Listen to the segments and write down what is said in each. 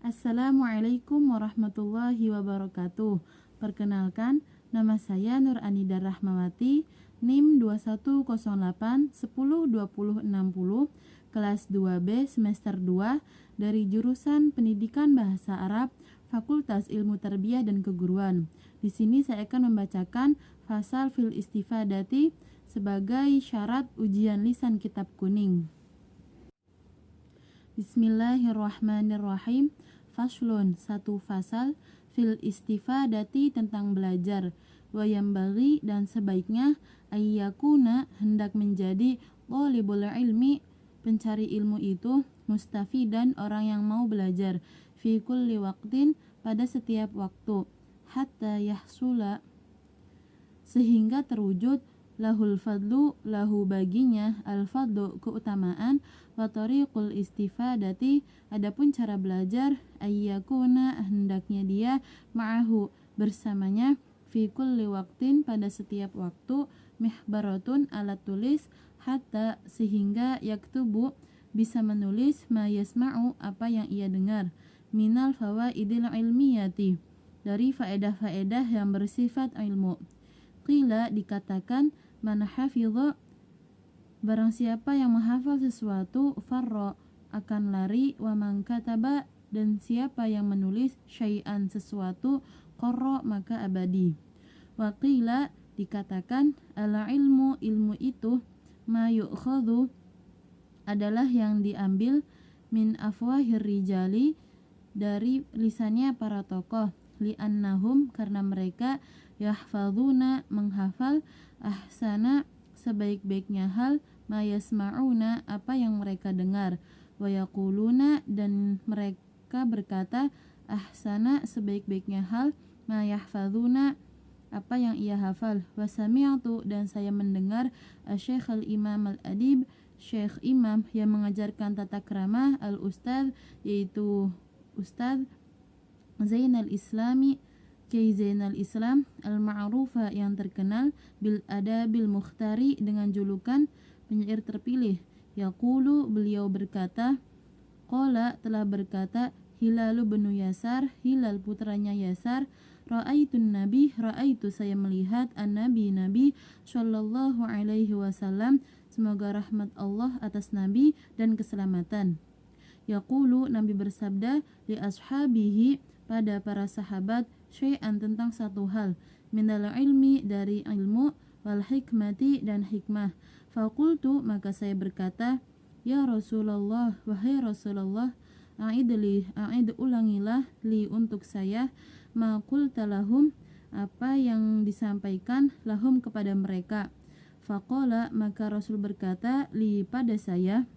Assalamualaikum warahmatullahi wabarakatuh. Perkenalkan, nama saya Nur Anida Rahmawati, NIM 2108102060, kelas 2B semester 2 dari jurusan Pendidikan Bahasa Arab, Fakultas Ilmu Tarbiyah dan Keguruan. Di sini saya akan membacakan fasal fil istifadati sebagai syarat ujian lisan kitab kuning. Bismillahirrahmanirrahim. Faslun, satu fasal, fil istifadati tentang belajar, wayambagi dan sebaiknya, ayyakuna hendak menjadi, thalibul ilmi pencari ilmu itu, mustafidan orang yang mau belajar, fi kulli waqtin pada setiap waktu, hatta yahsula sehingga terwujud, lahul fadlu lahu baginya, al fadlu keutamaan, wa tariqul istifadati adapun cara belajar, ayyakuna hendaknya dia, ma'ahu bersamanya, fi kulli waqtin pada setiap waktu, mihbaratun alat tulis, hatta sehingga yaktubu bisa menulis, ma yasma'u apa yang ia dengar, minal fawaidil ilmiyati dari faedah-faedah yang bersifat ilmu. Qila dikatakan, man hafidha barang siapa yang menghafal sesuatu, farra akan lari, wa man kataba dan siapa yang menulis syai'an sesuatu, qarra maka abadi. Wa qila dikatakan, ala ilmu itu, ma yu'khadhu adalah yang diambil, min afwahir rijali dari lisannya para tokoh, li'annahum karena mereka, yahfadhuna menghafal, ahsana sebaik-baiknya hal, ma yasma'una apa yang mereka dengar, wa yaquluna dan mereka berkata, ahsana sebaik-baiknya hal, ma yahfadhuna apa yang ia hafal. Wa sami'tu dan saya mendengar, Syekh al-Imam al-Adib Syekh Imam yang mengajarkan tata krama, al-Ustadz yaitu Ustadz Zainal Islami Kiai Zainal Islam al-ma'rufa yang terkenal, bil adabil mukhtari dengan julukan penyair terpilih. Yaqulu beliau berkata, qala telah berkata, Hilalu bin Yasar, Hilal putranya Yasar, ra'aitun nabi, ra'aitu saya melihat an-nabi nabi sallallahu alaihi wasallam, semoga rahmat Allah atas nabi dan keselamatan. Yaqulu nabi bersabda, li ashabihi pada para sahabat, syai'an tentang satu hal, minal ilmi dari ilmu, wal hikmati dan hikmah. Faqultu maka saya berkata, ya Rasulullah, wahai Rasulullah, a'id ulangilah li untuk saya, ma qulta lahum apa yang disampaikan lahum kepada mereka. Faqala maka Rasul berkata, li pada saya,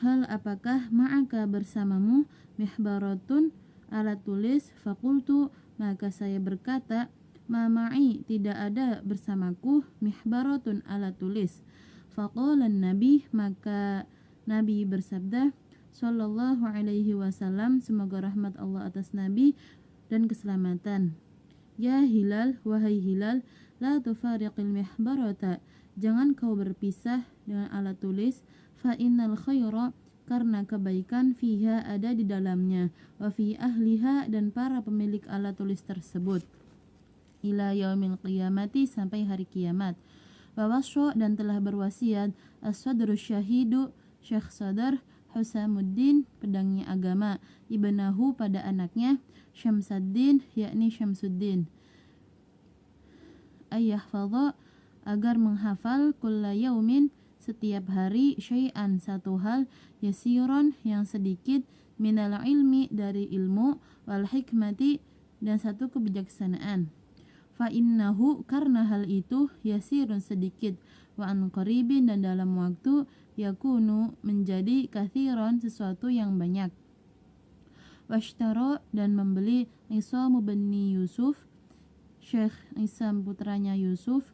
hal apakah ma'aka bersamamu, mihbaratun alat tulis, fakultu maka saya berkata, ma ma'i tidak ada bersamaku, mihbaratun alat tulis. Faqalan nabi maka nabi bersabda sallallahu alaihi wasallam, semoga rahmat Allah atas nabi dan keselamatan, ya Hilal wahai Hilal, la tufariqil mihbarata jangan kau berpisah dengan alat tulis, fa innal khaira karena kebaikan, fiha ada di dalamnya, wa fi ahliha dan para pemilik alat tulis tersebut, ila yaumil qiyamati sampai hari kiamat. Wa wasya dan telah berwasiat, as-sadru syahidu Syekh Sadar Husamuddin pedangnya agama, ibnahu pada anaknya, Syamsuddin yakni Syamsuddin, ayyahfadha agar menghafal, kulla yaumin setiap hari, syai'an satu hal, yasiron yang sedikit, minal ilmi dari ilmu, wal hikmati dan satu kebijaksanaan. Fa innahu karena hal itu, yasirun sedikit, wa an qaribin dan dalam waktu, yakunu menjadi kathiron sesuatu yang banyak. Washtara dan membeli, Isam bin Yusuf Syekh Isam putranya Yusuf,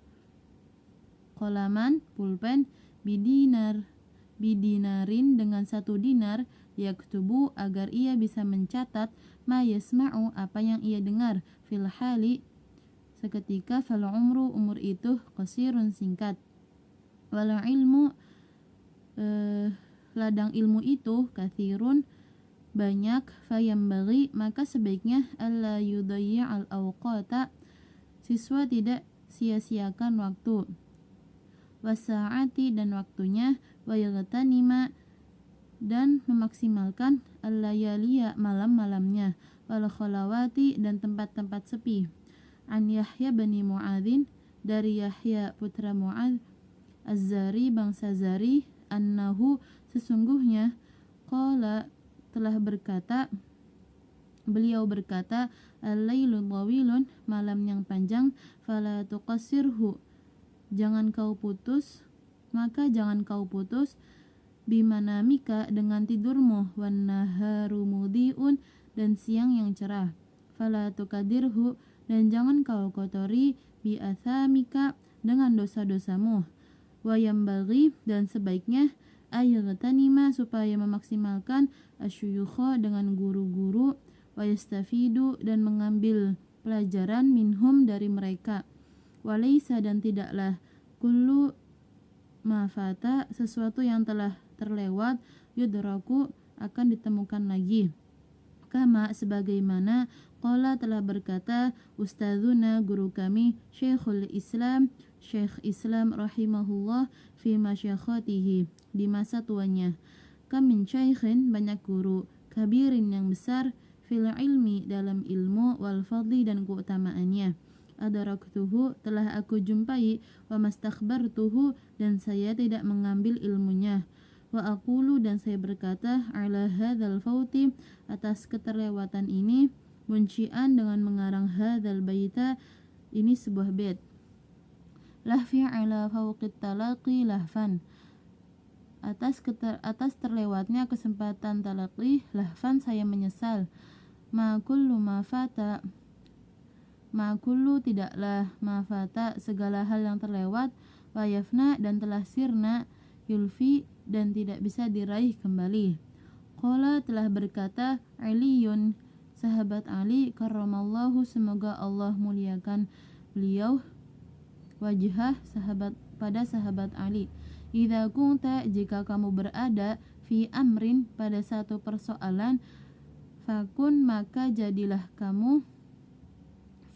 qalaman pulpen, bidinarin dengan 1 dinar, yaktubu agar ia bisa mencatat, ma yasma'u apa yang ia dengar, fil hali seketika, fal umru umur itu, qasirun singkat, wal ilmu ladang ilmu itu, kathirun banyak, fayambaghi maka sebaiknya alla yudayyi'al awqata siswa tidak sia-siakan waktu, wasaati dan waktunya, wa yaghtanima dan memaksimalkan al-layaliya malam-malamnya, wal khalawati dan tempat-tempat sepi. An Yahya bani Mu'adzin dari Yahya putra Mu'adz Az-Zari bangsa Zari, annahu sesungguhnya qala telah berkata, beliau berkata, al-lailu tawilun malam yang panjang, fala tuqassirhu jangan kau putus, maka jangan kau putus, bimanamika dengan tidurmu, wan naharu mudhi'un dan siang yang cerah, fala tukadirhu dan jangan kau kotori, bi athamika dengan dosa-dosamu, wa yambaghi dan sebaiknya ayyagtanima supaya memaksimalkan asyuyukha dengan guru-guru, wa yastafidu dan mengambil pelajaran minhum dari mereka, walaysa dan tidaklah kullu ma fata sesuatu yang telah terlewat yudraku akan ditemukan lagi, kama sebagaimana qala telah berkata ustadzuna guru kami Syekhul Islam Syekh Islam rahimahullah fi masyakhatihi di masa tuanya, kamin syaikhin banyak guru, kabirin yang besar, fil ilmi dalam ilmu, wal fadli dan keutamaannya, adaraktuhu telah aku jumpai, wa mastakhbartuhu dan saya tidak mengambil ilmunya, wa aqulu dan saya berkata ala hadzal fauti atas keterlewatan ini, munsyian dengan mengarang hadzal baita ini sebuah bait, lahfi ala fauqit talaqi lahfan atas terlewatnya kesempatan talaqi, lahfan saya menyesal, ma kullu ma fata ma kullu tidaklah ma fata segala hal yang terlewat, wa yafna dan telah sirna, yulfi dan tidak bisa diraih kembali. Qala telah berkata Aliyun sahabat Ali karramallahu semoga Allah muliakan beliau, wajhah pada sahabat Ali, idza kunta jika kamu berada, fi amrin pada satu persoalan, fakun maka jadilah kamu,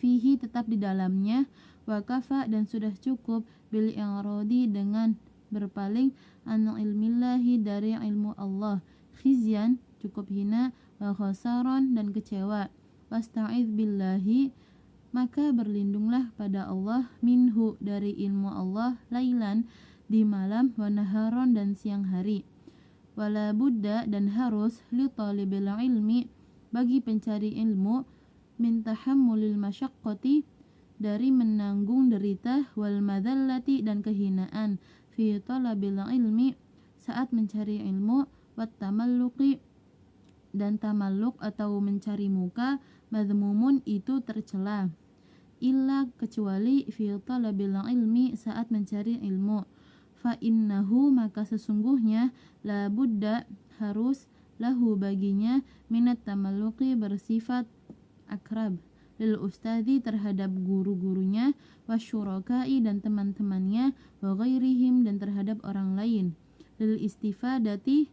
fihi tetap di dalamnya, wa kafa dan sudah cukup, bil i'radi dengan berpaling, an ilmillahi dari ilmu Allah, khizyan cukup hina, wa khasaran dan kecewa, wasta'idz billahi maka berlindunglah pada Allah, minhu dari ilmu Allah, lailan di malam, wa naharon dan siang hari, wala budda dan harus, li talibil ilmi bagi pencari ilmu, min tahammulil masyaqqati dari menanggung derita, wal madallati dan kehinaan, fi talabil ilmi saat mencari ilmu, wat tamalluqi dan tamalluk atau mencari muka, madhmumun itu tercela, illa kecuali fi talabil ilmi saat mencari ilmu, fa innahu maka sesungguhnya la budda harus, lahu baginya, minat tamalluqi bersifat akrab, lil ustadzi terhadap guru-gurunya, wasyurakai dan teman-temannya, wa ghairihim dan terhadap orang lain, lil istifadati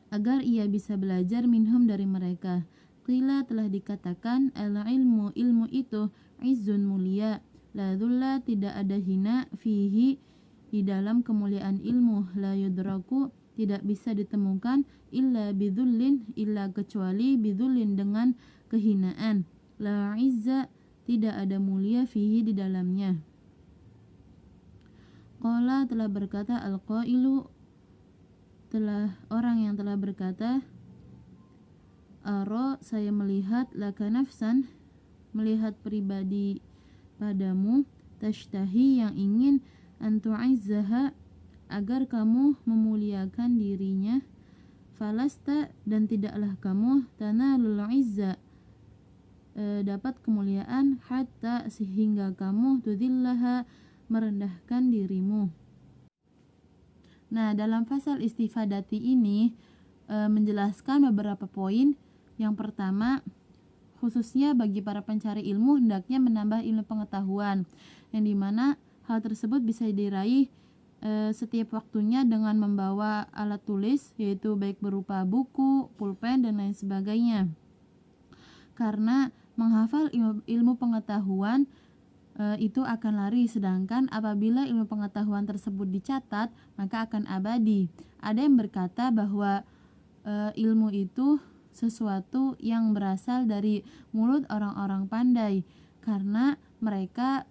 agar ia bisa belajar, minhum dari mereka. Qila telah dikatakan al ilmu ilmu itu izzun mulia, la dhulla tidak ada hina, fihi di dalam kemuliaan ilmu, la yudraku tidak bisa ditemukan, illa bidhullin illa kecuali bidhullin dengan kehinaan, la izza tidak ada mulia, fihi di dalamnya. Qala telah berkata al-qailu telah orang yang telah berkata, ara saya melihat, laka nafsan melihat pribadi padamu, tashtahi yang ingin, antu'izzaha agar kamu memuliakan dirinya, falasta dan tidaklah kamu, tanalul izza dapat kemuliaan, hatta sehingga kamu, tudillaha merendahkan dirimu. Nah, dalam fasal istifadati ini menjelaskan beberapa poin. Yang pertama, khususnya bagi para pencari ilmu hendaknya menambah ilmu pengetahuan, yang dimana hal tersebut bisa diraih setiap waktunya dengan membawa alat tulis, yaitu baik berupa buku, pulpen, dan lain sebagainya. Karena menghafal ilmu pengetahuan itu akan lari, sedangkan apabila ilmu pengetahuan tersebut dicatat, maka akan abadi. Ada yang berkata bahwa ilmu itu sesuatu yang berasal dari mulut orang-orang pandai, karena mereka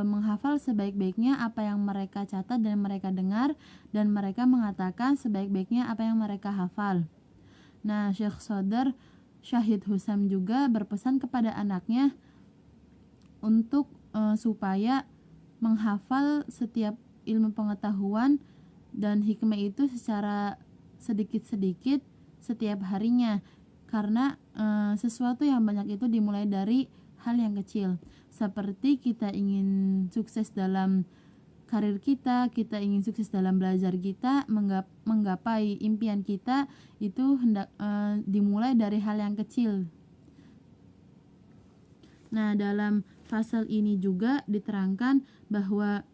menghafal sebaik-baiknya apa yang mereka catat dan mereka dengar, dan mereka mengatakan sebaik-baiknya apa yang mereka hafal. Nah, Syekh Sodar Syahid Husam juga berpesan kepada anaknya untuk supaya menghafal setiap ilmu pengetahuan dan hikmah itu secara sedikit-sedikit setiap harinya, karena sesuatu yang banyak itu dimulai dari hal yang kecil. Seperti kita ingin sukses dalam karir kita ingin sukses dalam belajar kita, menggapai impian kita, itu hendak dimulai dari hal yang kecil. Nah, dalam pasal ini juga diterangkan bahwa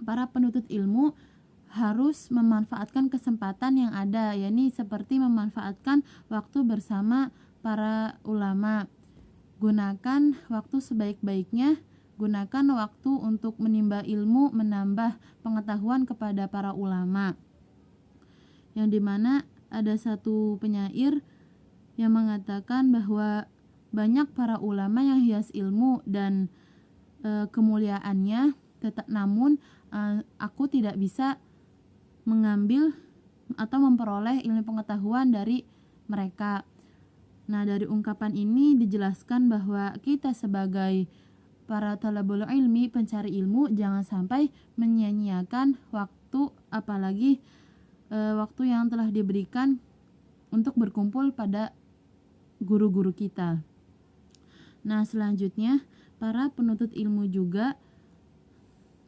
para penuntut ilmu harus memanfaatkan kesempatan yang ada, yakni seperti memanfaatkan waktu bersama para ulama. Gunakan waktu sebaik-baiknya, gunakan waktu untuk menimba ilmu, menambah pengetahuan kepada para ulama. Yang dimana ada satu penyair yang mengatakan bahwa banyak para ulama yang hias ilmu dan kemuliaannya, namun aku tidak bisa mengambil atau memperoleh ilmu pengetahuan dari mereka. Nah, dari ungkapan ini dijelaskan bahwa kita sebagai para talabul ilmi, pencari ilmu, jangan sampai menyia-nyiakan waktu, apalagi waktu yang telah diberikan untuk berkumpul pada guru-guru kita. Nah, selanjutnya para penuntut ilmu juga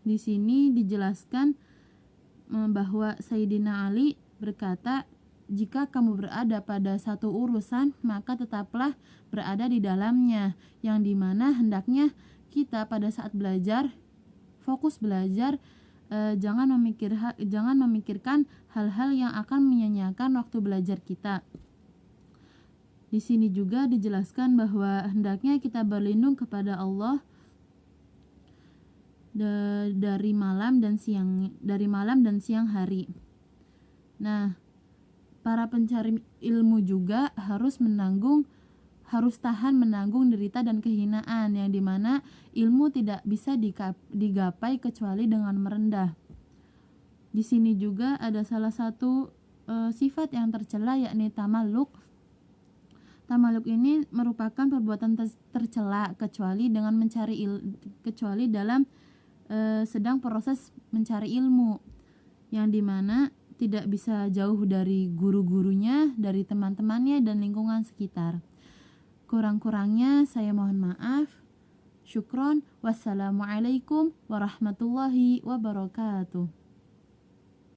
di sini dijelaskan bahwa Sayyidina Ali berkata, jika kamu berada pada satu urusan, maka tetaplah berada di dalamnya, yang dimana hendaknya kita pada saat belajar fokus belajar, jangan memikirkan hal-hal yang akan menyanyiakan waktu belajar kita. Di sini juga dijelaskan bahwa hendaknya kita berlindung kepada Allah dari malam dan siang hari. Nah, para pencari ilmu juga harus tahan menanggung derita dan kehinaan, yang dimana ilmu tidak bisa digapai kecuali dengan merendah. Di sini juga ada salah satu sifat yang tercela, yakni tamaluk. Tamaluk ini merupakan perbuatan tercela kecuali dalam sedang proses mencari ilmu, yang dimana tidak bisa jauh dari guru-gurunya, dari teman-temannya dan lingkungan sekitar. Kurang-kurangnya saya mohon maaf. Syukron. Wassalamualaikum warahmatullahi wabarakatuh.